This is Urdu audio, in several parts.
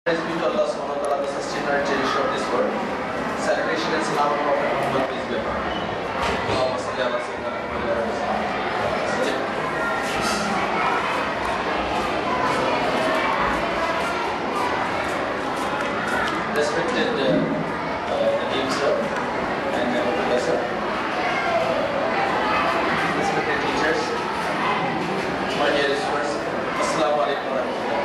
Praise be to Allah subhanahu wa ta'ala, the sustainer and cherisher of this world. Salutation and salam of Prophet Muhammad, peace be upon him. Allahumma salli ala sayyidina Muhammad wa ala alihi wa sallam. Respected Nadeem sir and Abdullah sir, respected teachers, my dear students, Assalamu alaikum wa rahmatullah.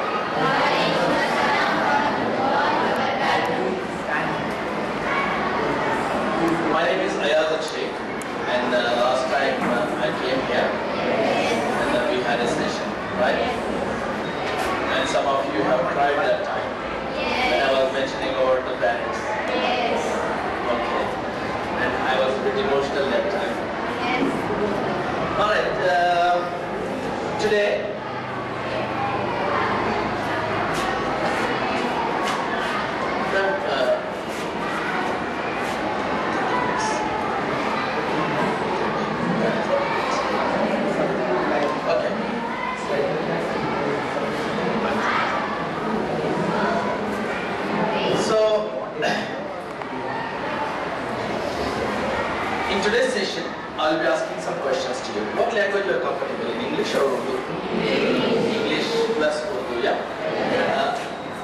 My name is Ayaz Al-Sheikh, and last time I came here and we had a session, right? And some of you have cried that time when I was mentioning over the parents. Okay. And I was a bit emotional that time. Alright, today in today's session, I'll be asking some questions to you. What language you are comfortable in, English or Urdu? English plus Urdu, yeah?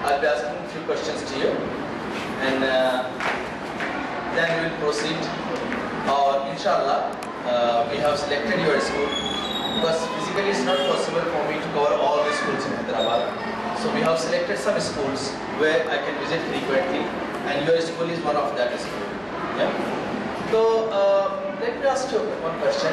I'll be asking few questions to you and then we will proceed. Or inshallah, we have selected your school because physically it's not possible for me to cover all the schools in Hyderabad. So we have selected some schools where I can visit frequently, and your school is one of that school. Yeah. So let me ask you one question.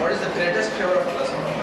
What is the greatest favor of Allah subhanahu wa ta'ala?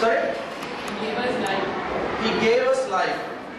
Sorry? He gave us life.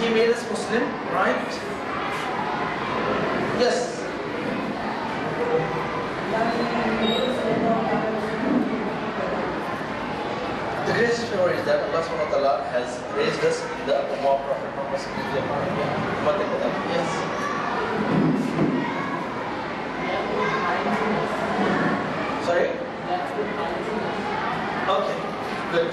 He made us Muslim, right? Yes. The greatest favor is that Allah subhanahu wa ta'ala has raised us in the ummah of Prophet Muhammad sallallahu alaihi wasallam. Yes. Sorry? Okay, good.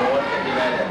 No one can deny that.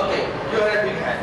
Okay, you are a big hand.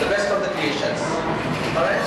the best of the creations। Alright?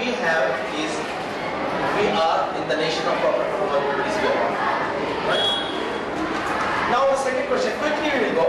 we have is we are in the nation of Prophet Muhammad peace be upon him. Right? Now the second question, quickly we will go.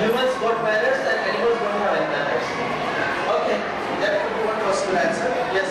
humans got manners and animals don't have any manners. Okay, that could be one possible answer. Yes.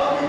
Okay.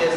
Yes.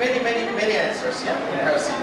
many answers, yeah, have seen.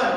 1,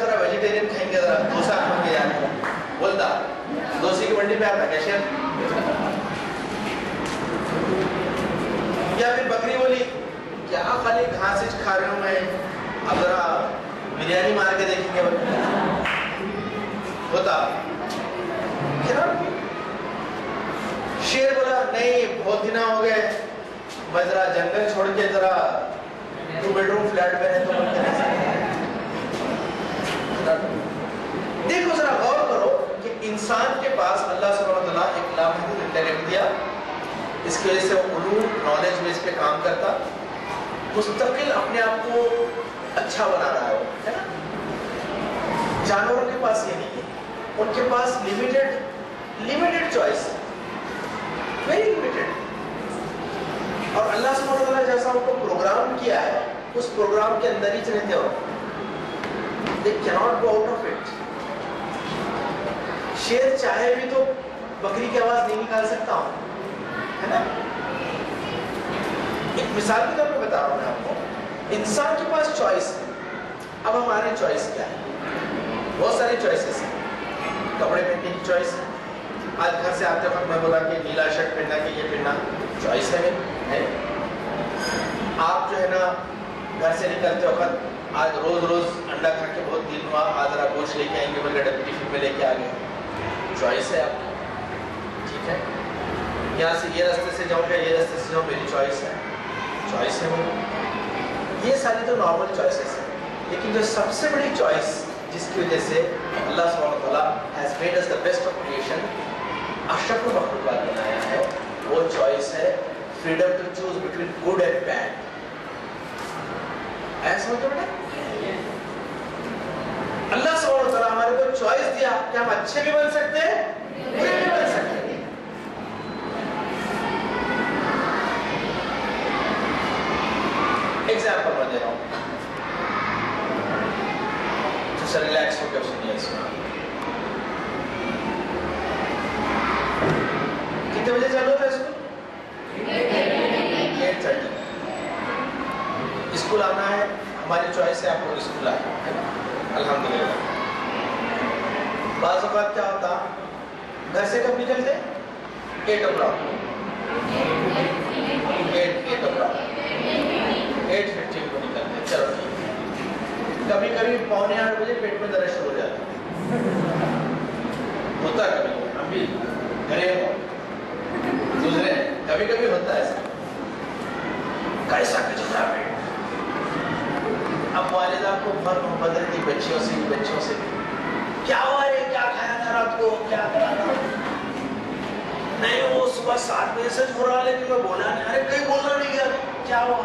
ذرا ویجیٹیرین کھائیں گے, ذرا ڈوسا کھائیں گے یار, بولتا ڈوسے کی منڈی پہ آتا کیا شیر, یا پھر بکری بولی کیا خالی گھاس کھا رہا ہوں میں, اب ذرا بریانی مار کے دیکھیں گے ہوتا کیا. شیر بولا نہیں بہت دن ہو گئے, میں ذرا جنگل چھوڑ کے ذرا 2 بیڈروم فلیٹ میں رہتا ہوں. دیکھو ذرا غور کرو کہ انسان کے پاس اللہ سبحانہ وتعالیٰ ایک لامحدود انٹیلیکٹ دیا, اس کی وجہ سے وہ علوم نالج میں اس پہ کام کرتا, مستقل اپنے آپ کو اچھا بنا رہا ہے نا. جانوروں کے پاس یہ نہیں ہے, ان کے پاس لمیٹڈ چوائس, ویری لمیٹڈ. اور اللہ سبحانہ وتعالیٰ جیسا ان کو پروگرام کیا ہے اس پروگرام کے اندر ہی رہتے ہو, they cannot go out of it. شیر چاہے بھی تو بکری کی آواز نہیں نکال سکتا ہوں, ہے نا. ایک مثال کے طور پہ بتا رہا ہوں میں آپ کو, انسان کے پاس چوائس ہے. اب ہماری چوائس کیا ہے؟ بہت ساری چوائسز ہیں. کپڑے پہننے کی چوائس ہے, آج گھر سے آتے وقت میں بولا کہ نیلا شرٹ پہننا کہ یہ پہننا, چوائس ہے میری. آپ جو ہے نا گھر سے نکلتے وقت آج روز انڈا کھا کے بہت دن ہوا, آج ذرا گوشت لے کے آئیں گے بول کے ڈبی ٹفن میں لے کے آ گئے, چوائس ہے آپ کی, ٹھیک ہے. یہاں سے یہ راستے سے جاؤں گا, یہ راستے سے جاؤں, میری چوائس ہے, چوائس ہے میری. یہ ساری تو نارمل چوائسیز ہیں, لیکن جو سب سے بڑی چوائس جس کی وجہ سے اللہ سبحانہ وتعالیٰ has made us the best of creation, اشرف المخلوقات بنایا ہے, وہ چوائس ہے freedom to choose between good and bad. ایسا سمجھو بیٹا, اللہ سبحانہ وتعالیٰ ہمارے کو چوائس دیا کہ ہم اچھے بھی بن سکتے ہیں, برے بھی بن سکتے ہیں. ایگزامپل میں دے رہا ہوں, ریلیکس ہو کے سنیے اس میں. کتنے بجے چالو ہوتا ہے اسکول؟ 8:30. اسکول آنا ہے, ہماری چوائس ہے, آپ لوگ اسکول آئے, الحمدللہ. بعض اوقات کیا ہوتا, گھر سے کب نکلتے؟ 8 o'clock, 8:15 کو نکلتے. چلو ٹھیک. کبھی 7:45 بجے پیٹ میں درد شروع ہو جاتا ہوتا ہے, کبھی ہم بھی گھرے دوسرے کبھی ہوتا ہے ایسا, کیسا کچھ خراب ہے. اب والدہ کو بہت محبت رہتی بچیوں سے, کیا ہوا ہے, کیا کھایا تھا رات کو, کیا کرا تھا. نہیں وہ صبح 7 بجے سے ہو رہا, لیکن میں بولا نہیں. ارے کہیں بولنا نہیں گیا, کیا ہوا,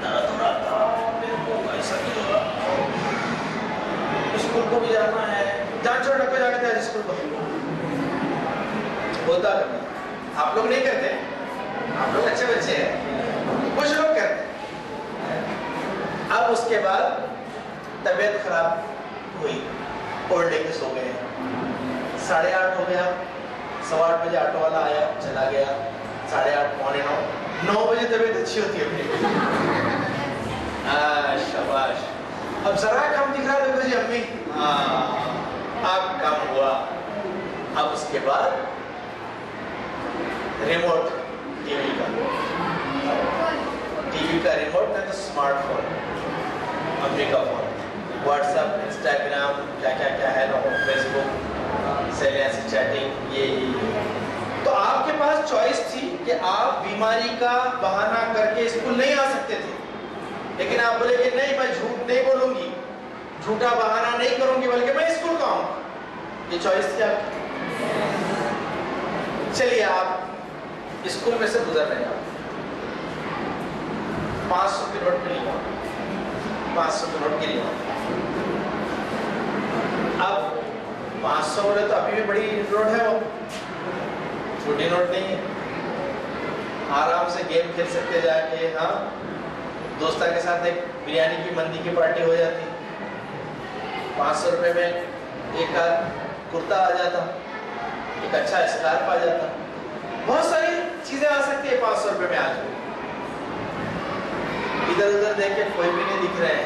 درد ہو رہا تھا میرے کو, ایسا نہیں ہو رہا, اسکول کو بھی جانا ہے, جان چھوڑ ڈکے جاتے ہیں اسکول کو. ہوتا ہے آپ لوگ نہیں کرتے, آپ لوگ اچھے بچے ہیں, کچھ لوگ کرتے ہیں. اب اس کے بعد طبیعت خراب ہوئی, اولڈ ایج سو گئے, 8:30 ہو گیا, 8:15 بجے آٹو والا آیا, چلا گیا, 8:30, 9 بجے طبیعت اچھی ہوتی ہے. شاباش, اب ذرا کم دکھ رہا, دیکھو جی امی, اب کم ہوا. اب اس کے بعد ریموٹ ٹی وی کا ریموٹ ہے تو اسمارٹ فون, امی کا فون, واٹس ایپ, انسٹاگرام, کیا ہے نا, فیس بک, سیلیاں سے چیٹنگ, یہ. تو آپ کے پاس چوائس تھی کہ آپ بیماری کا بہانہ کر کے اسکول نہیں آ سکتے تھے, لیکن آپ بولے کہ نہیں, میں جھوٹ نہیں بولوں گی, جھوٹا بہانہ نہیں کروں گی, بلکہ میں اسکول کا ہوں. یہ چوائس تھی آپ کی. چلیے آپ اسکول میں سے گزر رہے ہیں, 500 کے نوٹ کے لیے, 500 کے نوٹ کے لیے. اب 500 بولے تو ابھی بھی بڑی نوٹ ہے, وہ چھوٹی نوٹ نہیں ہے. آرام سے گیم کھیل سکتے جا کے, ہاں, دوستوں کے ساتھ ایک بریانی کی مندی کی پارٹی ہو جاتی. 500 روپے میں ایک کرتا آ جاتا, ایک اچھا اسکارف آ جاتا, بہت ساری چیزیں آ سکتی ہے 500 روپے میں. آج ادھر ادھر دیکھ کے کوئی بھی نہیں دکھ رہے ہیں,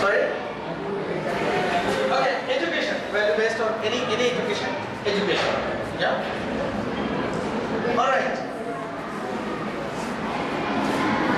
Sorry? Okay, education. Well, based on any education, yeah. All right.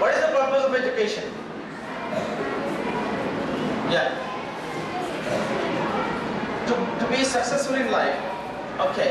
What is the purpose of education? Yeah. To be successful in life. Okay.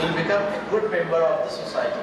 You'll become a good member of the society.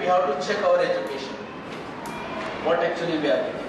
we have to check our education. What actually we are doing.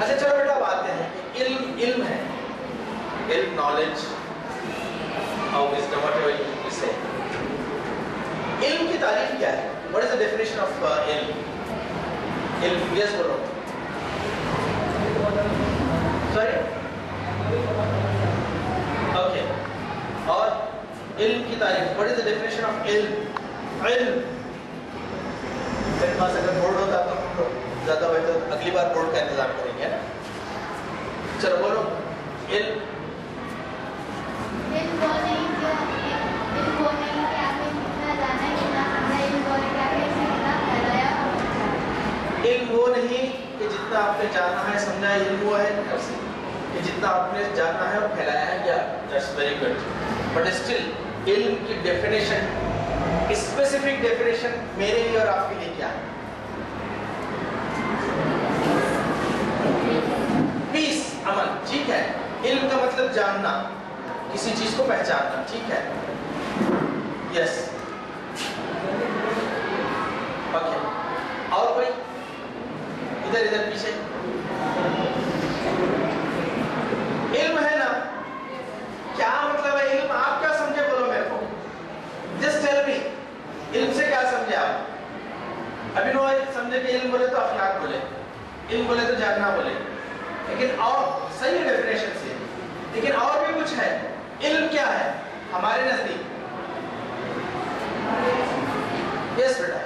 اچھا چلو بیٹا اب آتے ہیں کہ علم ہے، علم، نالج اور وزڈم، واٹ ایور یو سے. علم کی تعریف کیا ہے؟ What is the definition of علم؟ علم، یس بولو. Sorry, okay. اور علم کی تعریف، what is the definition of علم؟ علم میرے پاس اگر بورڈ ہوتا تو زیادہ بہتر، اگلی بار بورڈ کا انتظام کریں گے نا. چلو بولو علم. علم وہ نہیں کہ جتنا آپ نے جانا ہے سمجھا ہے، علم وہ ہے کہ جتنا آپ نے جانا ہے اور پھیلایا ہے. کیا؟ That's very good. But still علم کی ڈیفینیشن، اسپیسیفک ڈیفینیشن میرے لیے اور آپ کے لیے کیا ہے؟ پیس، امن. ٹھیک ہے. علم کا مطلب جاننا، کسی چیز کو پہچاننا. ٹھیک ہے. یس. اوکے. اور کوئی؟ ادھر ادھر پیچھے. علم ہے نا، کیا مطلب ہے علم؟ آپ کیا سمجھے بولو میرے کو. جسٹ ٹیل می، علم سے کیا سمجھے آپ؟ ابھی نو سمجھے کہ علم بولے تو اخلاق بولے، علم بولے تو جاننا بولے، لیکن اور صحیح ڈیفینیشن سے، لیکن اور بھی کچھ ہے. علم کیا ہے ہمارے نزدیک؟ یس بیٹا.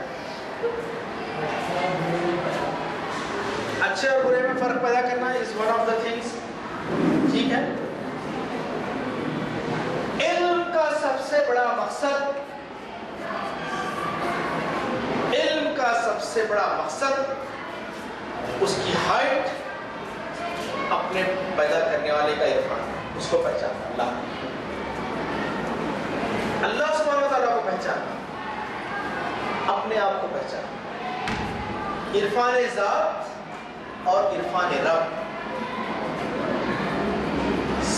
اچھے اور برے میں فرق پیدا کرنا is one of the things. ٹھیک ہے. علم کا سب سے بڑا مقصد، علم کا سب سے بڑا مقصد اس کی ہائٹ، اپنے پیدا کرنے والے کا عرفان، اس کو پہچاننا. اللہ سبحانہ و تعالیٰ کو پہچاننا، اپنے آپ کو پہچاننا. عرفان ذات اور عرفان رب.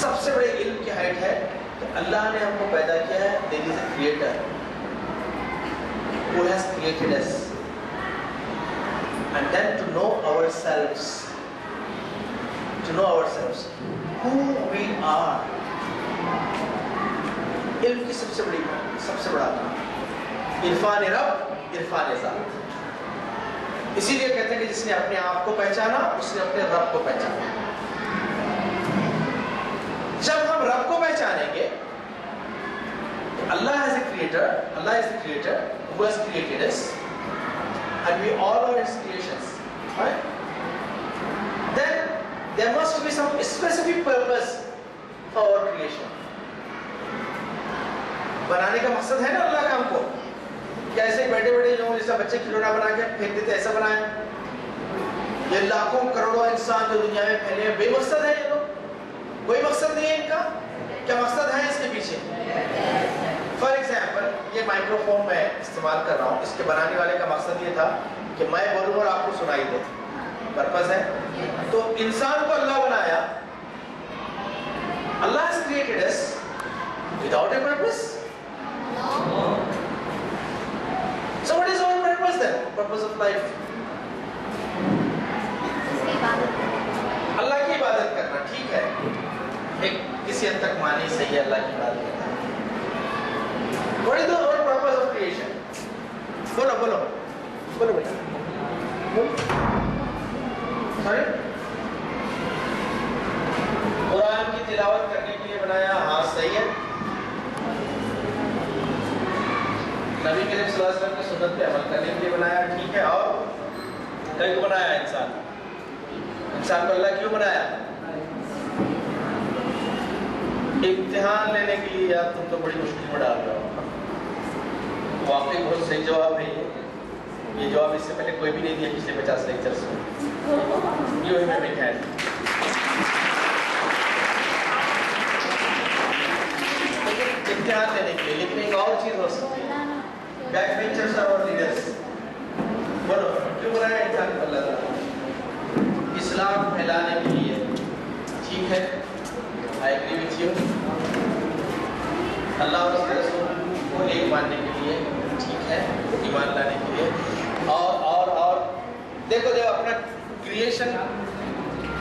سب سے بڑے علم کی ہائٹ ہے کہ اللہ نے ہم کو پیدا کیا ہے. there is a creator who has created us, and then to know ourselves, who we are. علم کی سب سے بڑا کام عرفان رب، عرفان ذات. اسی لیے کہتے ہیں کہ جس نے اپنے آپ کو پہچانا اس نے اپنے رب کو پہچانا. جب ہم رب کو پہچانیں گے تو اللہ is a creator, Allah is the creator who has created us, and we all are his creations, right? Then there must be some specific purpose for our creation. بنانے کا مقصد ہے نا اللہ کا ہم کو. کیا ایسے بیٹھے بیٹھے جو جیسا بچے کھلونا بنا کے پھینک دیتے ایسا بنائے؟ یہ لاکھوں کروڑوں انسان جو دنیا میں پھیلے ہیں، بے مقصد ہے یہ لوگ؟ کوئی مقصد نہیں ہے ان کا. کیا مقصد ہے اس کے پیچھے؟ فار ایگزامپل یہ مائکرو فون میں استعمال کر رہا ہوں، اس کے بنانے والے کا مقصد یہ تھا کہ میں بولوں اور آپ کو سنائی دے. پرپز ہے. تو انسان کو اللہ بنایا. اللہ has created us without a purpose. So what is our purpose then? Purpose of life? اللہ کی عبادت کرنا. ٹھیک ہے. ایک کسی حد تک مانی صحیح ہے اللہ کی عبادت کرنا. What is the whole purpose of creation? بولو بیٹا. Sorry? قرآن کی تلاوت کرنے کے لیے بنایا. ہاں صحیح ہے. نبی کریم صلی اللہ علیہ وسلم کی سنت پہ عمل کرنے کے لیے بنایا. ٹھیک ہے. اور کئی کو بنایا انسان کو اللہ کیوں بنایا؟ امتحان لینے کے لیے. یار تم تو بڑی مشکل میں ڈال رہے ہو. واقعی بہت صحیح جواب ہے یہ جواب اس سے پہلے کوئی بھی نہیں دیا پچھلے 50 لیکچرز میں. یوں ہی میں بھی خیر امتحان لینے کے لیے. لیکن ایک اور چیز ہو سکتی ہے. بیک بینچرز اور لیڈرز. بولو کیوں بنایا انسان کو اللہ تعالیٰ؟ اسلام پھیلانے کے لیے. ٹھیک ہے. I agree with you. اللہ اور اس کے رسول کو ایک ماننے کے لیے. ٹھیک ہے. ایمان لانے کے لیے. اور دیکھو اپنا کریشن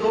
2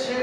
6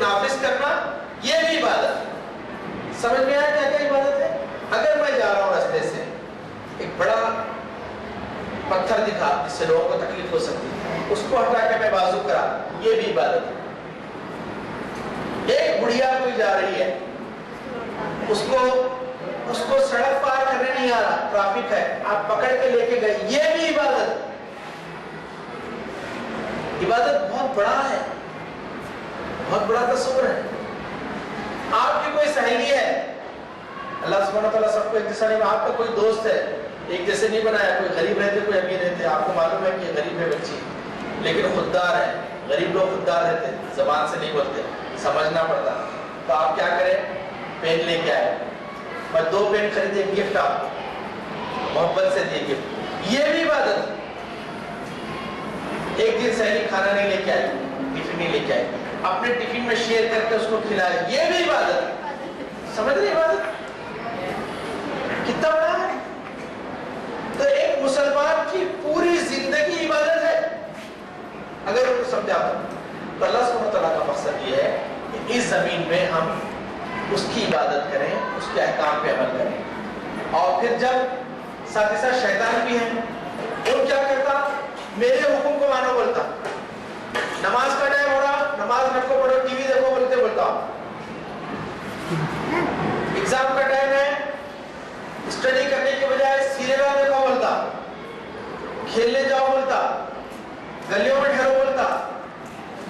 نافذ کرنا یہ بھی عبادت. سمجھ میں آیا کیا کیا عبادت ہے؟ اگر میں جا رہا ہوں راستے سے ایک بڑا پتھر دکھا جس سے لوگوں کو تکلیف ہو سکتی ہے، اس کو ہٹا کے میں بازو کرا، یہ بھی عبادت ہے. ایک بڑھیا کوئی جا رہی ہے، اس کو سڑک پار کرنے نہیں آ رہا، ٹریفک ہے، آپ پکڑ کے لے کے گئے، یہ بھی عبادت ہے. عبادت بہت بڑا ہے، بہت بڑا تصور ہے. آپ کی کوئی سہیلی ہے، اللہ سبحانہ وتعالیٰ سب کو ایک جیسا نہیں، آپ کا کوئی دوست ہے، ایک جیسے نہیں بنایا، کوئی غریب رہتے کوئی امیر رہتے، آپ کو معلوم ہے کہ یہ غریب ہے بچی لیکن خوددار ہے. غریب لوگ خوددار رہتے، زبان سے نہیں بولتے، سمجھنا پڑتا. تو آپ کیا کریں، پین لے کے آئے، میں 2 پین خریدے، گفٹ آپ محبت سے دیے گفٹ، یہ بھی عبادت ہے. ایک دن سہیلی کھانا نہیں لے کے آئی، ٹفن نہیں لے کے آئی، اپنے ٹفن میں شیئر کر کے اس کو کھلائے، یہ بھی عبادت ہے. سمجھ رہے عبادت کتنا بڑا ہے؟ تو ایک مسلمان کی پوری زندگی عبادت ہے اگر ان کو سمجھا تو اللہ سبحانہ وتعالیٰ کا مقصد یہ ہے کہ اس زمین میں ہم اس کی عبادت کریں، اس کے احکام پہ عمل کریں. اور پھر جب ساتھ ہی ساتھ شیطان بھی ہے، وہ کیا کرتا، میرے حکم کو مانو بولتا، نماز کا ٹائم ہو رہا، نماز رکھو پڑھو ٹی وی دیکھو بولتے بولتا، ایگزام کا ٹائم ہے، اسٹڈی کرنے کے بجائے سیریل دیکھو بولتا، کھیلنے جاؤ بولتا، گلیوں میں ٹھہرو بولتا.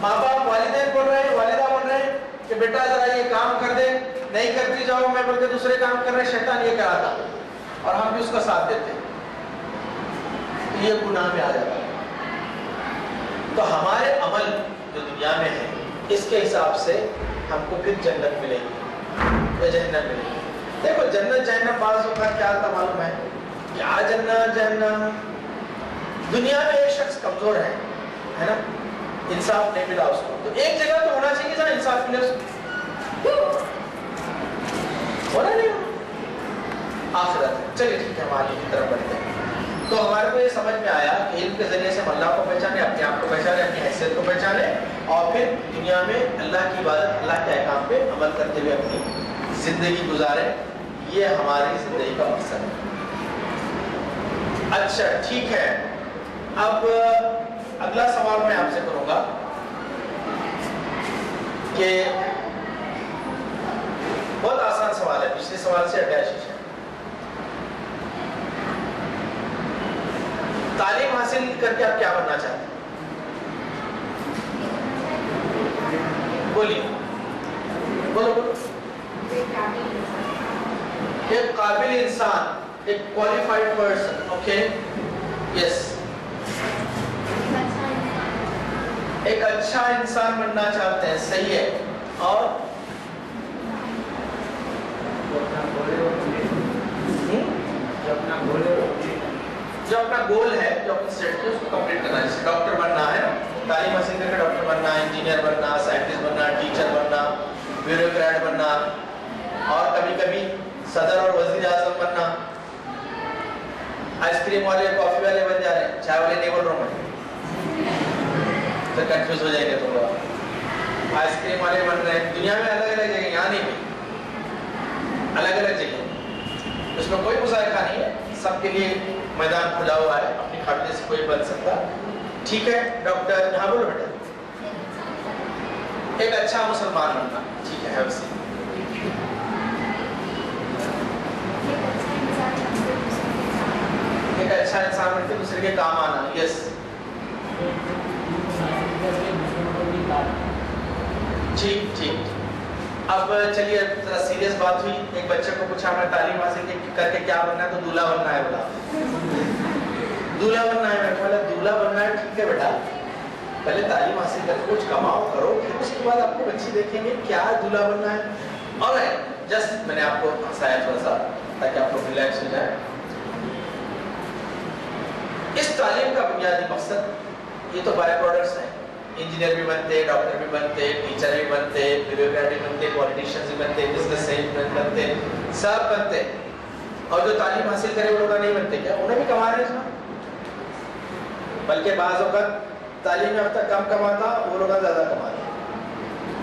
ماں باپ والدین بول رہے ہیں، والدہ بول رہے ہیں کہ بیٹا ذرا یہ کام کر دے، نہیں کرتی جاؤ میں بول کے دوسرے کام کر رہے. شیطان یہ کراتا اور ہم بھی اس کا ساتھ دیتے، تو یہ گناہ میں آ جاتا ہے. تو ہمارے عمل جو دنیا میں ہے اس کے حساب سے ہم کو پھر جنت ملے گی یا جہنم ملے گی. دیکھو جنت جہنم بعض اوقات کیا ہوتا معلوم ہے، کیا جنت جہنم. دنیا میں ایک شخص کمزور ہے نا، انصاف نہیں ملا اس کو، تو ایک جگہ تو ہونا چاہیے جہاں انصاف ملے اس کو، ہونا نہیں آخرت. چلیے ٹھیک ہے، ہم آگے کی طرف بڑھتے ہیں. تو ہمارے کو یہ سمجھ میں آیا کہ علم کے ذریعے سے ہم اللہ کو پہچانے، اپنے آپ کو پہچانے، اپنی حیثیت کو پہچانے، اور پھر دنیا میں اللہ کی عبادت، اللہ کے احکام پہ عمل کرتے ہوئے اپنی زندگی گزارے. یہ ہماری زندگی کا مقصد ہے. اچھا ٹھیک ہے، اب اگلا سوال میں آپ سے کروں گا کہ بہت آسان سوال ہے، پچھلے سوال سے اٹیچ ہے. تعلیم حاصل کر کے آپ کیا بننا چاہتے ہیں؟ بولیے، بولو بولو. ایک قابل انسان، ایک qualified person, okay, yes. ایک اچھا انسان بننا چاہتے ہیں، صحیح ہے. اور جو اپنا گول ہے، جو اپنی سیٹ ہے اس کو کمپلیٹ کرنا ہے. جیسے ڈاکٹر بننا ہے، تعلیم حاصل کر کے ڈاکٹر بننا، انجینئر بننا، سائنٹسٹ بننا، ٹیچر بننا، بیوروکریٹ بننا، اور کبھی کبھی صدر اور وزیر اعظم بننا. آئس کریم والے کافی والے بن جا رہے ہیں، چائے والے نہیں بول رہا ہوں میں، تو کنفیوز ہو جائیں گے تم لوگ. آئس کریم والے بن رہے ہیں دنیا میں الگ الگ جگہ، یہاں نہیں، الگ الگ جگہ. اس میں کوئی مذائقہ نہیں ہے، سب کے لیے میدان کھلا ہوا ہے، اپنی قابلیت سے کوئی بن سکتا. ٹھیک ہے ڈاکٹر، یہاں بولو بیٹا. ایک اچھا مسلمان بننا، ٹھیک ہے. ایک اچھا انسان بن کے دوسرے کے کام آنا، یس. ٹھیک ٹھیک. اب چلیے ذرا سیریس بات ہوئی. ایک بچے کو پوچھا میں تعلیم حاصل کر کے کیا بننا ہے، تو دولہا بننا ہے بولا. دولہا بننا ہے. میں بولا دولہا بننا ہے، ٹھیک ہے بیٹا، پہلے تعلیم حاصل کر کے کچھ کماؤ کرو، پھر اس کے بعد آپ کو بچے دیکھیں گے کیا دولہا بننا ہے. اور جسٹ میں نے آپ کو ہنسایا تھوڑا سا تاکہ آپ کو ریلیکس ہو جائے. اس تعلیم کا بنیادی مقصد یہ تو بائی پروڈکٹس ہیں. انجینئر بھی بنتے، ڈاکٹر بھی بنتے، ٹیچر بھی بنتے، بیوروکریٹ بھی بنتے، پولیٹیشین بھی بنتے، بزنس سیلسمین بنتے، سب بنتے. اور جو تعلیم حاصل کرے وہ لوگ نہیں بنتے کیا؟ انہیں بھی کما رہے ہیں. بلکہ بعض اوقات تعلیم یافتہ کم کماتا، وہ لوگ زیادہ کما رہے ہیں.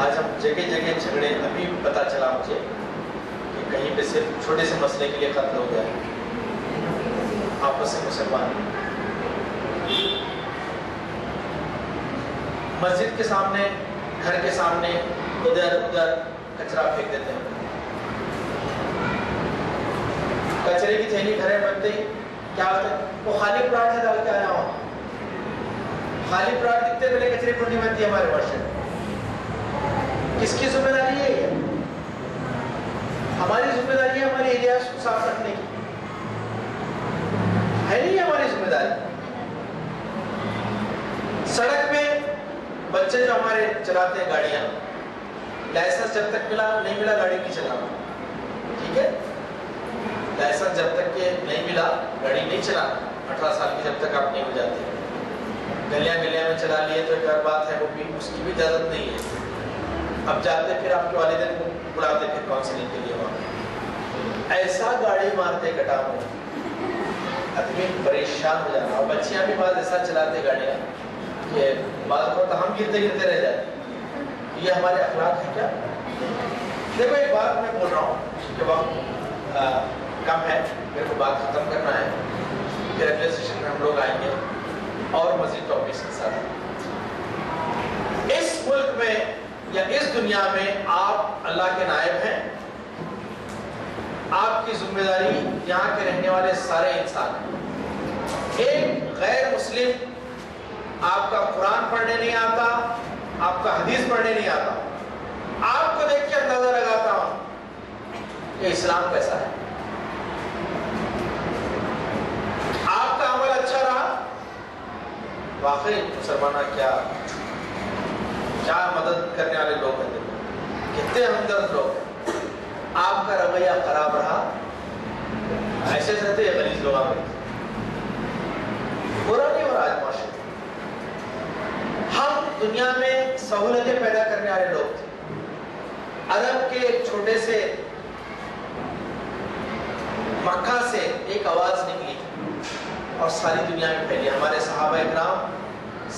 آج ہم جگہ جگہ جھگڑے، ابھی پتہ چلا مجھے کہ کہیں پہ صرف چھوٹے سے مسئلے کے لیے قتل ہو گیا آپس سے مسلمان، مسجد کے سامنے، گھر کے سامنے ادھر ادھر کچرا پھینک دیتے ہیں، کچرے کی تھیلی گھر میں بنتے ہی کیا ہوتا ہے، وہ خالی پلاٹ ہے ڈال کے آیا ہوں، خالی پلاٹ دکھتے پہلے کچرے ٹونڈی بنتی ہے ہمارے معاشرے میں۔ کس کی ذمہ داری ہے یہ؟ ہماری ذمہ داری ہے ہمارے ایریاز کو صاف رکھنے کی، ہے نہیں ہماری ذمہ داری؟ سڑک میں بچے جو ہمارے چلاتے ہیں گاڑیاں، لائسنس جب تک نہیں ملا گاڑی نہیں چلانا، ٹھیک ہے؟ لائسنس جب تک کہ نہیں ملا گاڑی نہیں چلانا، 18 سال کی جب تک آپ نہیں ہو جاتے، گلیاں میں چلا لیے تو ایک اور بات ہے، وہ بھی اس کی بھی اجازت نہیں ہے۔ اب جاتے پھر آپ کے والدین کو بلاتے پھر کاؤنسلنگ کے لیے وہاں، ایسا گاڑی مارتے کٹا ہو آدمی پریشان ہو جانا، اور بچیاں بھی بعض ایسا چلاتے گاڑیاں کہ بعض وقت ہم گرتے رہ جاتے۔ یہ ہمارے اخلاق ہے کیا؟ دیکھو ایک بات میں بول رہا ہوں کہ وقت کم ہے، میرے کو بات ختم کرنا ہے، پھر اگلے سیشن میں ہم لوگ آئیں گے اور مزید ٹاپکس کے ساتھ۔ اس ملک میں یا اس دنیا میں آپ اللہ کے نائب ہیں، آپ کی ذمہ داری یہاں کے رہنے والے سارے انسان ہیں۔ ایک غیر مسلم آپ کا قرآن پڑھنے نہیں آتا، آپ کا حدیث پڑھنے نہیں آتا، آپ کو دیکھ کے اندازہ لگاتا ہوں کہ اسلام کیسا ہے۔ آپ کا عمل اچھا رہا، واقعی مسلمانہ کیا مدد کرنے والے لوگ ہیں، کتنے ہمدرد لوگ ہیں۔ آپ کا رویہ خراب رہا، ایسے رہتے ہیں غلیظ لوگ، برا نہیں ہو رہا آج معاشرے۔ ہم دنیا میں سہولتیں پیدا کرنے والے لوگ تھے۔ عرب کے ایک چھوٹے سے مکہ سے ایک آواز نکلی اور ساری دنیا میں پھیلی۔ ہمارے صحابہ اکرام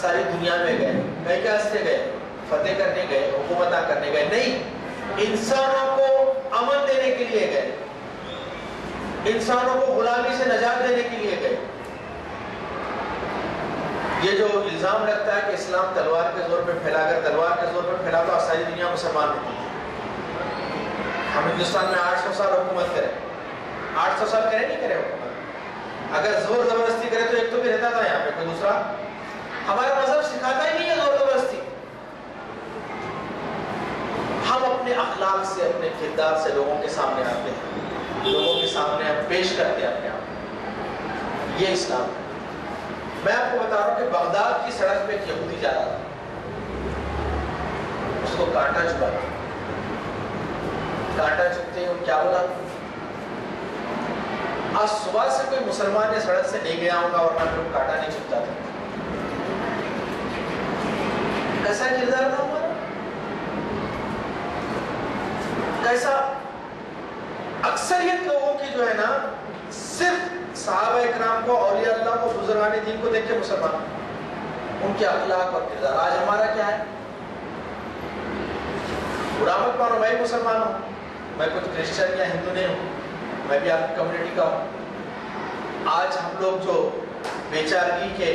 ساری دنیا میں گئے، کئی کیسے گئے؟ فتح کرنے گئے، حکومتہ کرنے گئے نہیں، انسانوں کو امن دینے کے لیے گئے، انسانوں کو غلامی سے نجات دینے کے لیے گئے۔ یہ جو الزام لگتا ہے کہ اسلام تلوار کے زور پہ پھیلا، اگر تلوار کے زور پہ پھیلا تو ساری دنیا مسلمان ہوتی ہے۔ ہم ہندوستان میں 800 سال حکومت کریں، 800 سال کرے نہیں کرے حکومت، اگر زور زبردستی کرے تو ایک تو بھی رہتا تھا یہاں پہ، کوئی دوسرا۔ ہمارا مذہب سکھاتا ہی نہیں ہے زور زبردستی۔ ہم اپنے اخلاق سے، اپنے کردار سے لوگوں کے سامنے آتے ہیں، لوگوں کے سامنے ہم پیش کرتے ہیں اپنے آپ۔ یہ اسلام ہے۔ میں آپ کو بتا رہا ہوں کہ بغداد کی سڑک پہ ایک یہودی جا رہا تھا، اس کو کانٹا چبھا، کانٹا چبھتے ہی وہ کیا بولا؟ آج صبح سے کوئی مسلمان اس سڑک سے نہیں گیا ہوگا اور نہ پھر کانٹا نہیں چبھتا تھا۔ کیسا کردار تھا ہمارا؟ کیسا؟ اکثریت لوگوں کی جو ہے نا، صرف صحابہ اکرام کو، اولیاء اللہ کو، بزرگان دین کو دیکھ کے مسلمان، ان کے اخلاق اور کردار۔ آج ہمارا کیا ہے؟ برا مت مانو، میں بھی مسلمان ہوں، میں کچھ کرسچن یا ہندو نہیں ہوں، میں بھی آپ کی کمیونٹی کا ہوں۔ آج ہم لوگ جو بیچارگی کے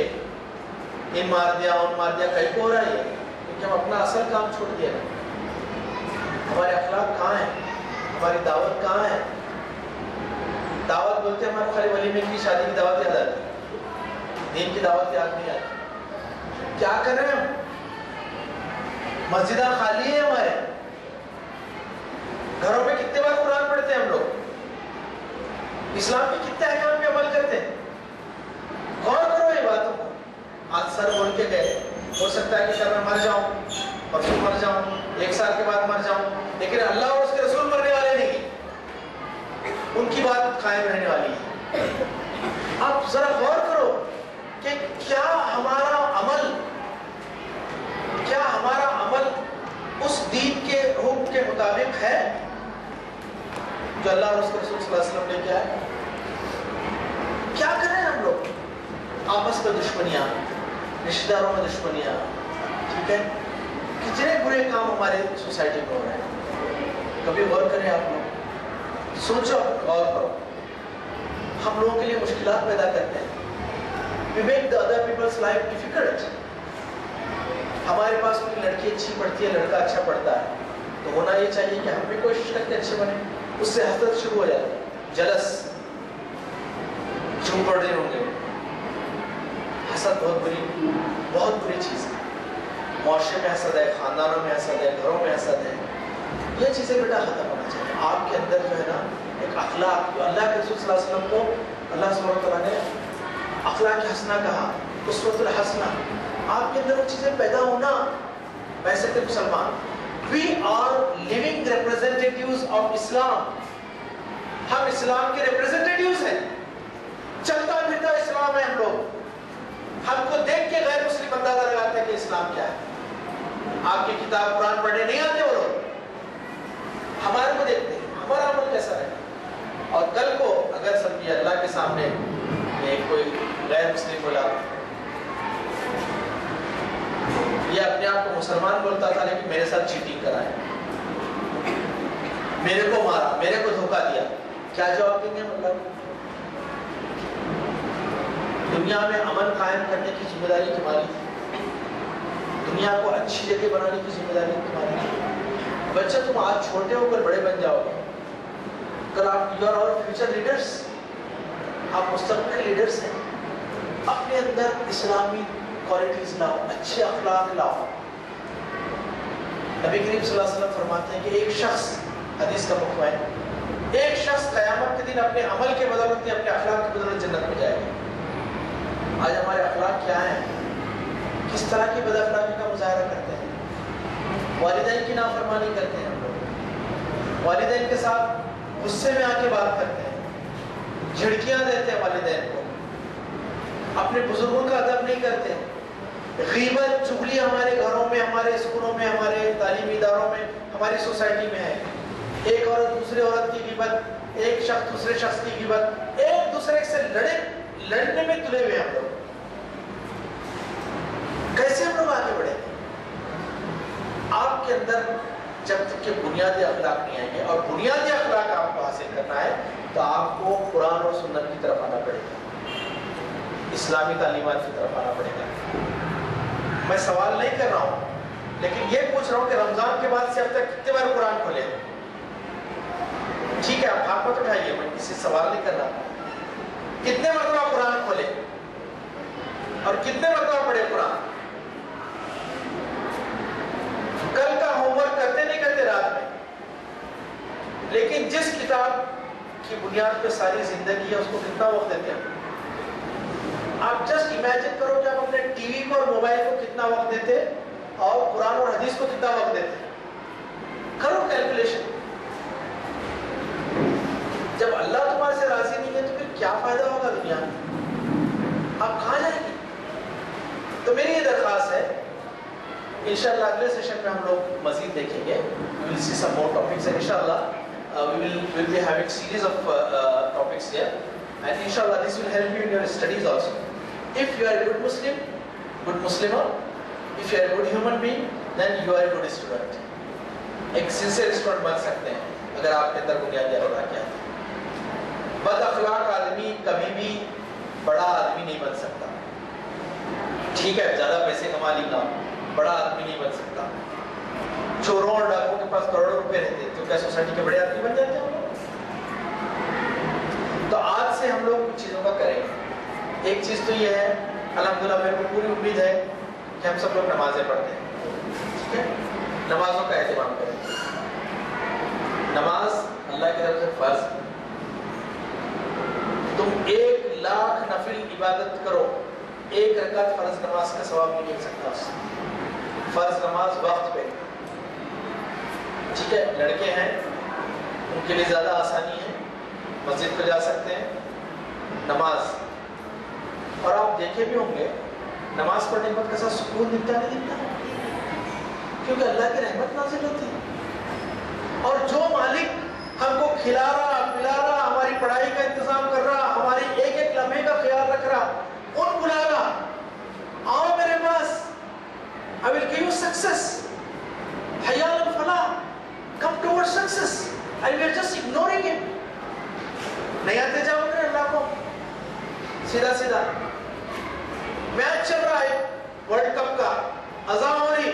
ان مار دیا ان مار دیا کہیں کو ہو رہا ہے، کیونکہ ہم اپنا اصل کام چھوڑ دیا ہے۔ ہمارے اخلاق کہاں ہیں؟ ہماری دعوت کہاں ہے؟ دعوت بولتے ہیں ہمارے خالی ولیمے کی، شادی کی دعوت یاد آتی ہے، دین کی دعوت یاد نہیں آتی۔ کیا کر رہے ہیں ہم؟ مسجدیں خالی ہیں ہمارے، گھروں میں کتنے بار قرآن پڑھتے ہیں ہم لوگ، اسلام کے کتنے احکام پہ عمل کرتے ہیں؟ غور کرو یہ باتوں کو۔ آج سر بول کے گئے، ہو سکتا ہے کہ کل میں مر جاؤں، پرسوں مر جاؤں، 1 سال کے بعد مر جاؤں، لیکن اللہ اور اس کے رسول مرنے والے نہیں، ان کی بات قائم رہنے والی ہے۔ آپ ذرا غور کرو کہ کیا ہمارا عمل اس دین کے حکم کے مطابق ہے جو اللہ اور اس کے رسول صلی اللہ علیہ وسلم نے کیا ہے؟ کیا کر رہے ہیں ہم لوگ؟ آپس میں دشمنیاں، رشتہ داروں میں دشمنیاں، ٹھیک ہے؟ کتنے برے کام ہمارے سوسائٹی میں ہو رہے ہیں. کبھی غور کریں آپ لوگ, سوچو, غور کرو. ہم لوگوں کے لیے مشکلات پیدا کرتے ہیں. We make the other people's life difficult. ہمارے پاس کوئی لڑکی اچھی پڑھتی ہے, لڑکا اچھا پڑھتا ہے, تو ہونا یہ چاہیے کہ ہم بھی کوشش کرتے اچھے بنے. اس سے حسد شروع ہو جاتی ہے, جلس. کیوں پڑھ رہے ہوں گے؟ حسد بہت بری چیز ہے. معاشرے میں حسد ہے, خاندانوں میں حسد ہے, گھروں میں حسد ہے. یہ چیزیں بیٹا ختم ہونا چاہیے. آپ کے اندر جو ہے نا ایک اخلاق, جو اللہ کے رسول صلی اللہ علیہ وسلم کو اللہ سبحانہ وتعالیٰ نے اخلاق حسنہ کہا, اسوۃ الحسنہ, آپ کے اندر وہ چیزیں پیدا ہونا. ویسے کہ مسلمان, we are living representatives of Islam. ہم اسلام کے ریپرزینٹیٹیوز ہیں. چلتا پھرتا اسلام ہے ہم لوگ. ہم کو دیکھ کے غیر مسلم اندازہ لگاتے ہیں کہ اسلام کیا ہے. آپ کی کتاب قرآن پڑھنے نہیں آتے وہ لوگ, ہمارے کو دیکھتے ہیں ہمارا عمل کیسا ہے. اور کل کو اگر سمجھیے اللہ کے سامنے کوئی غیر مسلم بولا, یہ اپنے آپ کو مسلمان بولتا تھا لیکن میرے ساتھ چیٹنگ کرا ہے, میرے کو مارا, میرے کو دھوکہ دیا, کیا جواب دیں گے؟ مطلب دنیا میں امن قائم کرنے کی ذمہ داری تمہاری, دنیا کو اچھی جگہ بنانے کی ذمہ داری تمہاری. بچہ تم آج چھوٹے ہو کر بڑے بن جاؤ گے, کل آپ you are our future leaders, آپ مستقبل کے لیڈرس ہیں. اپنے اندر اسلامی کوالٹیز لاؤ, اچھے اخلاق لاؤ. نبی کریم صلی اللہ علیہ وسلم فرماتے ہیں کہ ایک شخص, حدیث کا مفہوم ہے, ایک شخص قیامت کے دن اپنے عمل کے بدولت, اپنے اخلاق کی بدولت جنت میں جائے گا. آج ہمارے اخلاق کیا ہیں؟ کس طرح کی بد اخلاقی کا مظاہرہ کرتے ہیں؟ والدین کی نافرمانی کرتے ہیں ہم لوگ, والدین کے ساتھ غصے میں آ کے بات کرتے ہیں, جھڑکیاں دیتے ہیں والدین کو, اپنے بزرگوں کا ادب نہیں کرتے. غیبت, چغلی ہمارے گھروں میں, ہمارے اسکولوں میں, ہمارے تعلیمی اداروں میں, ہماری سوسائٹی میں ہے. ایک عورت دوسرے عورت کی غیبت, ایک شخص دوسرے شخص کی غیبت, ایک دوسرے سے لڑنے میں تلے ہوئے ہم لوگ. کیسے ہم لوگ آگے بڑھیں گے؟ آپ کے اندر جب تک کہ بنیادی اخلاق نہیں آئیں گے, اور بنیادی اخلاق آپ کو حاصل کرنا ہے تو آپ کو قرآن اور سنت کی طرف آنا پڑے گا, اسلامی تعلیمات کی طرف آنا پڑے گا. میں سوال نہیں کر رہا ہوں, لیکن یہ پوچھ رہا ہوں کہ رمضان کے بعد سے اب تک کتنے بار قرآن کھولے؟ ٹھیک ہے, آپ ہاتھ مت اٹھائیے, میں کسی سوال نہیں کر رہا. کتنے مرتبہ قرآن کھولے اور کتنے مرتبہ پڑھے قرآن؟ کل کا ہوم ورک کرتے نہیں کرتے رات میں, لیکن جس کتاب کی بنیاد پہ ساری زندگی ہے اس کو کتنا وقت دیتے ہیں؟ آپ جسٹ امیجن کرو کہ آپ اپنے ٹی وی کو اور موبائل کو کتنا وقت دیتے اور قرآن اور حدیث کو کتنا وقت دیتے. کرو کیلکولیشن. جب اللہ تمہارے سے راضی نہیں ہے تو پھر کیا فائدہ ہوگا دنیا میں؟ آپ کہاں جائیں گے؟ تو میری یہ درخواست ہے, انشاءاللہ اگلے سیشن میں ہم لوگ مزید دیکھیں گے. We will see some more topics and inshallah we will be having series of topics here, and inshallah this will help you in your studies also. If you are a good Muslim, good Muslimah, if you are a good human being, then you are a good student. ایک sincere student بن سکتے ہیں اگر آپ کے اندر بنیادی اخلاق کیا ہے. بد اخلاق آدمی کبھی بھی بڑا آدمی نہیں بن سکتا. ٹھیک ہے, زیادہ پیسے کما لے گا, بڑا آدمی نہیں بن سکتا. چوروں اور ڈاکوں کے پاس کروڑوں روپے رہتے ہیں تو کیا سوسائٹی کے بڑے آدمی بن جاتے ہیں؟ تو آج سے ہم لوگ کچھ چیزوں کا کریں گے. ایک چیز تو یہ ہے, الحمدللہ میرے کو پوری امید ہے کہ ہم سب لوگ نمازیں پڑھتے ہیں. ٹھیک ہے, نمازوں کا اہتمام کریں. نماز اللہ کی طرف سے فرض. تم 1,00,000 نفل عبادت کرو, 1 رکعت فرض نماز کا ثواب نہیں مل سکتا. فرض نماز وقت پہ. ٹھیک ہے, لڑکے ہیں ان کے لیے زیادہ آسانی ہے, مسجد پہ جا سکتے ہیں. نماز, اور آپ دیکھے بھی ہوں گے نماز پڑھنے کے بعد کیسا سکون دکھتا نہیں دکھتا, کیونکہ اللہ کی رحمت نازل ہوتی ہے. اور جو مالک ہم کو کھلا رہا, پلا رہا, ہماری پڑھائی کا انتظام کر رہا, ہماری ایک ایک لمحے کا خیال رکھ رہا, ان بلا رہا, آؤ میرے پاس, I will give you success. and we are just ignoring him. نہیں آتے جاؤ گے اللہ کو سیدھا سیدھا. میچ چل رہا ہے ورلڈ کپ کا, اذان ہو رہی,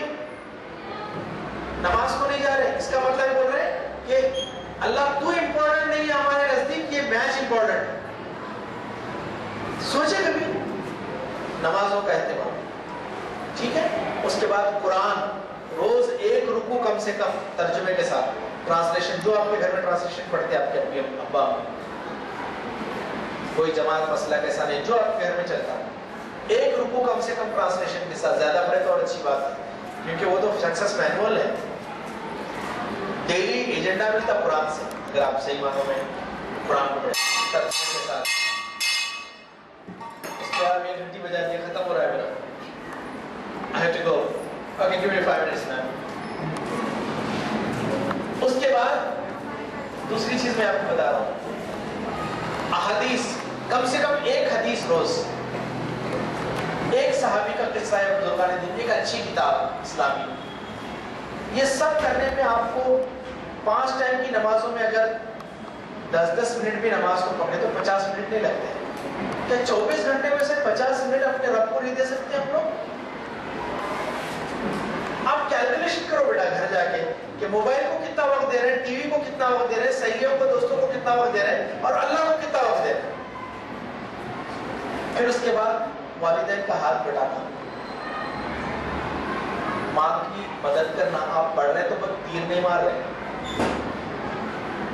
نماز کو نہیں جا رہے, اس کا مطلب بول رہے ہیں کہ اللہ تو امپورٹنٹ نہیں ہے ہمارے نزدیک, یہ میچ امپورٹنٹ. سوچے کبھی نمازوں کا اہتمام. ٹھیک ہے. اس کے بعد قرآن روز ایک رکوع کم سے کم ترجمے کے ساتھ, ٹرانسلیشن, جو آپ کے گھر میں ٹرانسلیشن پڑھتے ہیں آپ کے ابا, کوئی جماعت مسئلہ کیسا نہیں, جو آپ کے گھر میں چلتا ہے, ایک رکوع کم سے کم ٹرانسلیشن کے ساتھ. زیادہ پڑھے تو اور اچھی بات ہے, کیونکہ وہ تو سکسیس مینول ہے. ڈیلی ایجنڈا ملتا قرآن سے, اگر آپ صحیح معنوں میں قرآن کو پڑھیں ترجمے کے ساتھ. اس کے بعد ایک گھنٹی بجا دیا, ختم ہو رہا ہے میرا, I have to go. Okay, give me 5 minutes now. اس کے بعد دوسری چیز میں آپ کو بتا رہا ہوں, احادیث, کم سے کم ایک حدیث روز. ایک صحابی کا قصہ ہے بزرگان دین, ایک اچھی کتاب اسلامی. یہ سب کرنے میں آپ کو 5 ٹائم کی نمازوں میں اگر 10-10 منٹ بھی نماز کو پڑھے تو 50 منٹ نہیں لگتے. کیا 24 گھنٹے میں سے 50 منٹ اپنے رب کو نہیں دے سکتے ہم لوگ؟ آپ کیلکولیشن کرو بیٹا گھر جا کے کہ موبائل کو کتنا وقت دے رہے ہیں, ٹی وی کو کتنا وقت دے رہے ہیں, سہیلیوں کو, دوستوں کو کتنا وقت دے رہے ہیں, اور اللہ کو کتنا وقت دے رہے ہیں. پھر اس کے بعد والدین کا ہاتھ بٹانا, ماں کی مدد کرنا. آپ پڑھ رہے تو بس تیر نہیں مار رہے.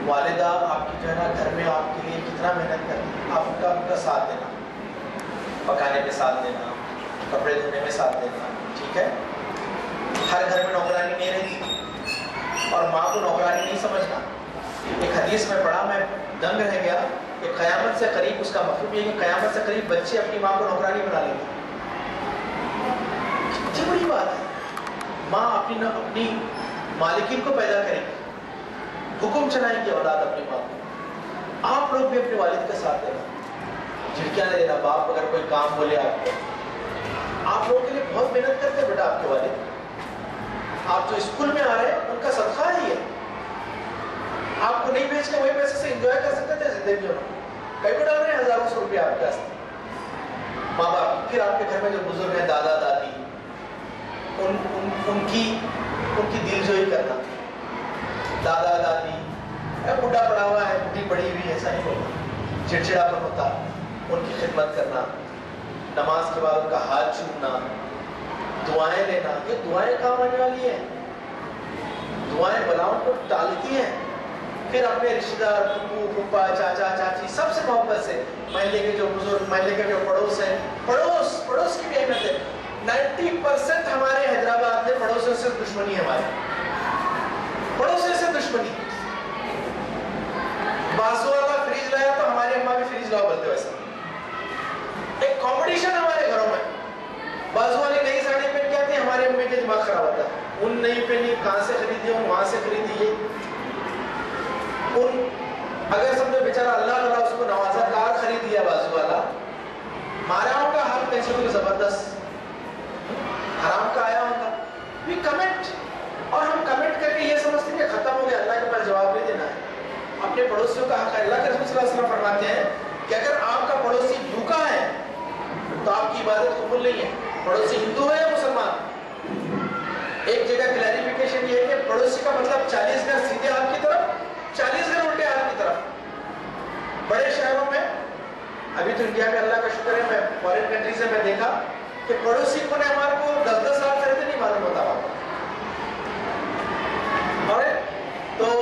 والدہ آپ کی جو ہے نا گھر میں آپ کے لیے کتنا محنت کرتی ہے, آپ ان کا ساتھ دینا, پکانے میں ساتھ دینا, کپڑے دھونے میں ساتھ دینا. ٹھیک ہے. ہر گھر میں نوکرانی نہیں رہتی, اور ماں کو نوکرانی نہیں سمجھنا. ایک حدیث میں پڑھا, میں دنگ رہ گیا کہ قیامت سے قریب, اس کا مفہوم یہ کہ قیامت سے قریب بچے اپنی ماں کو نوکرانی بنا لیں گے. کتنی بڑی بات ہے. ماں اپنی مالکین کو پیدا کرے گی, حکم چلائیں گے اولاد اپنی ماں کو. آپ لوگ بھی اپنے والد کا ساتھ دینا, جھڑکیاں نہیں دینا. باپ اگر کوئی کام بولے آپ کو, آپ لوگوں کے لیے بہت محنت کرتے ہیں بیٹا آپ کے والد. آپ جو اسکول میں آ رہے ہیں ان کا صدقہ ہے یہ. آپ کو نہیں بیچ کے وہی پیسے سے انجوائے کر سکتے تھے زندگی میں. کئی کو ڈال رہے ہیں ہزاروں سو روپئے آپ کے واسطے. ماں باپ, پھر آپ کے گھر میں جو بزرگ ہیں, دادا دادی, ان کی دل جوئی کرنا. دادا دادی, بڈھا پڑا ہوا ہے, بڈھی پڑی ہوئی, ایسا نہیں بولنا, چڑچڑاپن ہوتا, ان کی خدمت کرنا. نماز کے بعد ان کا ہاتھ چومنا, دعائیں لینا. یہ دعائیں کام آنے والی ہیں, دعائیں بلاؤں کو ٹالتی ہیں. پھر اپنے رشتہ دار, پھپھو پھوپھا, چاچا چاچی, سب سے محبت سے. محلے کے جو بزرگ, محلے کے جو پڑوس ہیں, پڑوس کی بھی اہمیت ہے. 90% ہمارے حیدرآباد میں پڑوسوں سے دشمنی ہے. ہماری پڑوسوں سے دشمنی. بازو والا فریج لایا تو ہماری اماں بھی فریج لاؤ بولتے. ویسا ایک کمپٹیشن ہمارے گھروں میں. بازو والی نئی ساڑی پہن کے آتی ہے, ہمارے امی کے دماغ خراب ہوتا ہے. ان نہیں پہنی, کہاں سے خریدی, ان وہاں سے خریدی. یہ ان اگر سب نے بیچارہ اللہ تعالیٰ اس کو نوازا کار خرید لیا بازو والا, ماراؤں کا حال پیسے کو زبردست حرام کا آیا ہوگا. وی کمنٹ, اور ہم کمنٹ کر کے یہ سمجھتے ہیں کہ ختم ہو گیا, اللہ کے پاس جواب نہیں دینا ہے. اپنے پڑوسیوں کا حق ہے. اللہ کے رسول صلی اللہ علیہ وسلم فرماتے ہیں کہ اگر آپ کا پڑوسی بھوکا ہے تو آپ کی عبادت قبول نہیں ہے. پڑوسی ہندو ہے یا مسلمان. ایک جگہ کلیریفیکیشن یہ ہے کہ پڑوسی کا مطلب 40 گھر سیدھے آپ کی طرف, 40 گھر الٹے آپ کی طرف. بڑے شہروں میں, ابھی تو انڈیا میں اللہ کا شکر ہے, میں فارن کنٹری سے میں دیکھا کہ پڑوسی کون ہے ہمارے کو 10-10 سال سے رہتے نہیں معلوم ہوتا. اور تو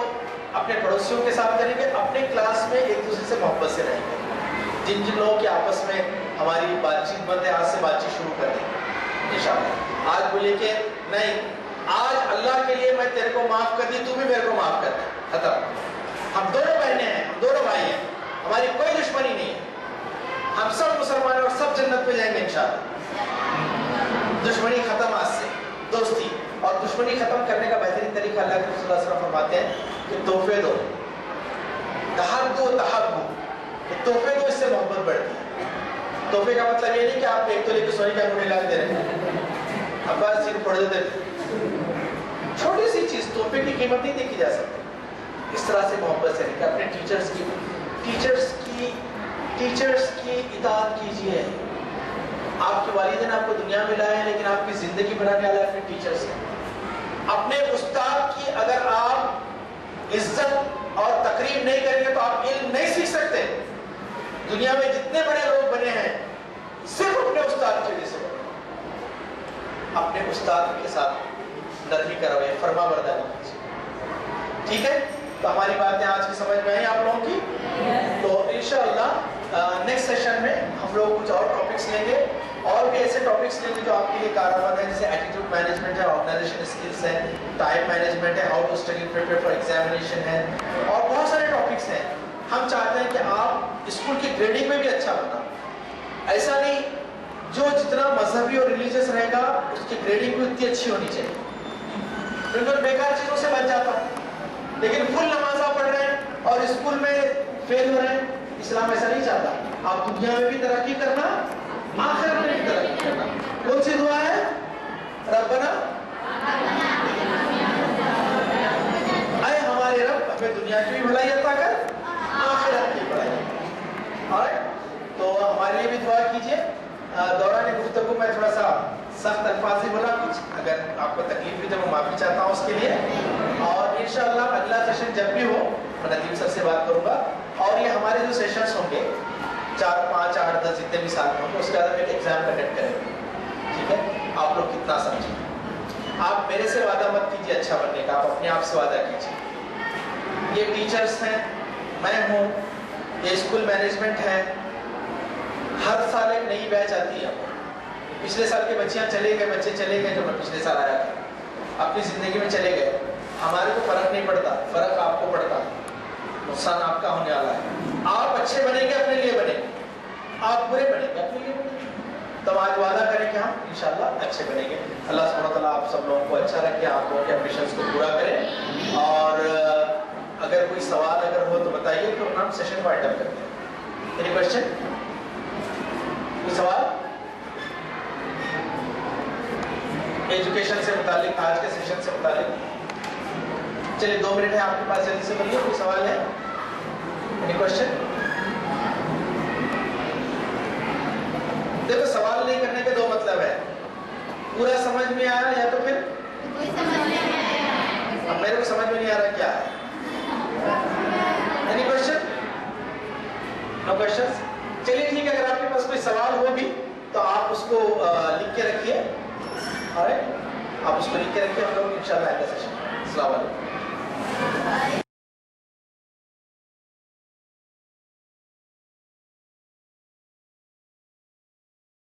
اپنے پڑوسیوں کے ساتھ کریں گے, اپنے کلاس میں ایک دوسرے سے محبت سے رہیں گے. جن لوگوں کے آپس میں ہماری بات چیت بند ہے, آج سے بات چیت شروع کر دیں گے انشاءاللہ. آج بولیے کہ نہیں, آج اللہ کے لیے میں تیرے کو معاف کر دی, تو بھی میرے کو معاف کر دے, ختم. ہم دونوں بہنیں ہیں, ہم دونوں بھائی ہیں, ہماری کوئی دشمنی نہیں ہے. ہم سب مسلمان ہیں اور سب جنت پہ جائیں گے انشاءاللہ. دشمنی ختم آج سے, دوستی. اور دشمنی ختم کرنے کا بہترین طریقہ اللہ کے رسول صلی اللہ علیہ وسلم فرماتے ہیں کہ تحفے دو. تحدو تحبو, تحفے دو, اس سے محبت بڑھتی ہے. تحفے کا مطلب یہ نہیں کہ آپ ایک تولے کی سونے کا انگوٹھی لا کے دے رہے ہیں. عباس جی کو پڑھ دیتے, چھوٹی سی چیز, تحفے کی قیمت نہیں دیکھی جا سکتی. اس طرح سے محبت سے رہیں، اپنے ٹیچرس کی اطاعت کیجیے. آپ کے والدین آپ کو دنیا میں لائے ہیں لیکن آپ کی زندگی بنانے والا اپنے ٹیچر سے. اپنے استاد کی اگر آپ عزت اور تقریب نہیں کریں گے تو آپ علم نہیں سیکھ سکتے. دنیا میں جتنے بڑے لوگ بنے ہیں صرف اپنے استاد کی وجہ سے بنے. اپنے استاد کے ساتھ نرمی کروائے، فرما برداری کیجیے. ٹھیک ہے؟ تو ہماری باتیں آج کی سمجھ میں آئی آپ لوگوں کی؟ تو انشاءاللہ نیکسٹ سیشن میں ہم لوگ کچھ اور ٹاپکس لیں گے، اور بھی ایسے ٹاپکس لیں گے جو آپ کے لیے کارآمد ہیں، جیسے ایٹیٹیوڈ مینجمنٹ ہے، آرگنائزیشن اسکلس ہے، ٹائم مینجمنٹ ہے، how to study prepare for examination ہے، اور بہت سارے ٹاپکس ہیں. ہم چاہتے ہیں کہ آپ اسکول کی گریڈنگ میں بھی اچھا بنا. ایسا نہیں جو جتنا مذہبی اور ریلیجیس رہے گا اس کی گریڈنگ بھی اتنی اچھی ہونی چاہیے. بالکل بیکار چیزوں سے بچ جاتا ہے، لیکن فل نمازہ پڑھ رہے ہیں اور اسکول میں فیل ہو رہے ہیں. اسلام ایسا نہیں چاہتا. آپ دنیا میں بھی ترقی کرنا، آخرت میں بھی ترقی کرنا. کون سی دعا ہے؟ ربنا اے ہمارے رب ہمیں دنیا کی بھی بھلائی عطا کر، آخرت کی بھلائی. تو ہمارے لیے بھی دعا کیجیے. دوران گفتگو میں تھوڑا سا سخت الفاظ ہی بولا، کچھ اگر آپ کو تکلیف بھی تو میں معافی چاہتا ہوں اس کے لیے. اور انشاءاللہ اگلا سیشن جب بھی ہو میں ندیم سر سے بات کروں گا. اور یہ ہمارے جو سیشنز ہوں گے 4 5 8 10 جتنے بھی سال میں ہوں گے اس کے بعد ایک ایگزام کنڈکٹ کریں گے. ٹھیک ہے؟ آپ لوگ کتنا سمجھیں. آپ میرے سے وعدہ مت کیجیے اچھا بننے کا، آپ اپنے آپ سے وعدہ کیجیے. یہ ٹیچرز ہیں، میں ہوں، یہ اسکول مینجمنٹ ہے. ہر سال ایک نئی بیچ آتی ہے. پچھلے سال کے بچے چلے گئے جو میں پچھلے سال آیا تھا، اپنی زندگی میں چلے گئے. ہمارے کو فرق نہیں پڑتا، فرق آپ کو پڑتا. نقصان آپ کا ہونے والا ہے. آپ اچھے بنیں گے اپنے لیے بنیں گے، آپ برے بنیں گے اپنے لیے بنیں گے. تو آج وعدہ کریں کہ ہم انشاءاللہ اچھے بنیں گے. اللہ سبحانہ وتعالیٰ آپ سب لوگوں کو اچھا رکھے، آپ لوگوں کے ایمبیشنز کو پورا کریں. اور اگر کوئی سوال اگر ہو تو بتائیے، تو ہم سیشن کو وائنڈ اپ کرتے ہیں. Any question? کوئی سوال ایجوکیشن سے متعلق، آج کے سیشن سے متعلق؟ چلیے 2 منٹ ہے آپ کے پاس، جلدی سے بولیے. کوئی سوال ہے؟ Any question? دیکھو سوال نہیں کرنے کے 2 مطلب ہے، پورا سمجھ میں آیا یا تو پھر اب میرے کو سمجھ میں نہیں آ رہا کیا ہے. Any question? No questions? چلیے ٹھیک ہے. اگر آپ کے پاس کوئی سوال ہو بھی تو آپ اس کو لکھ کے رکھیے. آپ اس کو لکھ کے رکھیے. ہم لوگ انشاءاللہ اگلا سیشن. السلام علیکم.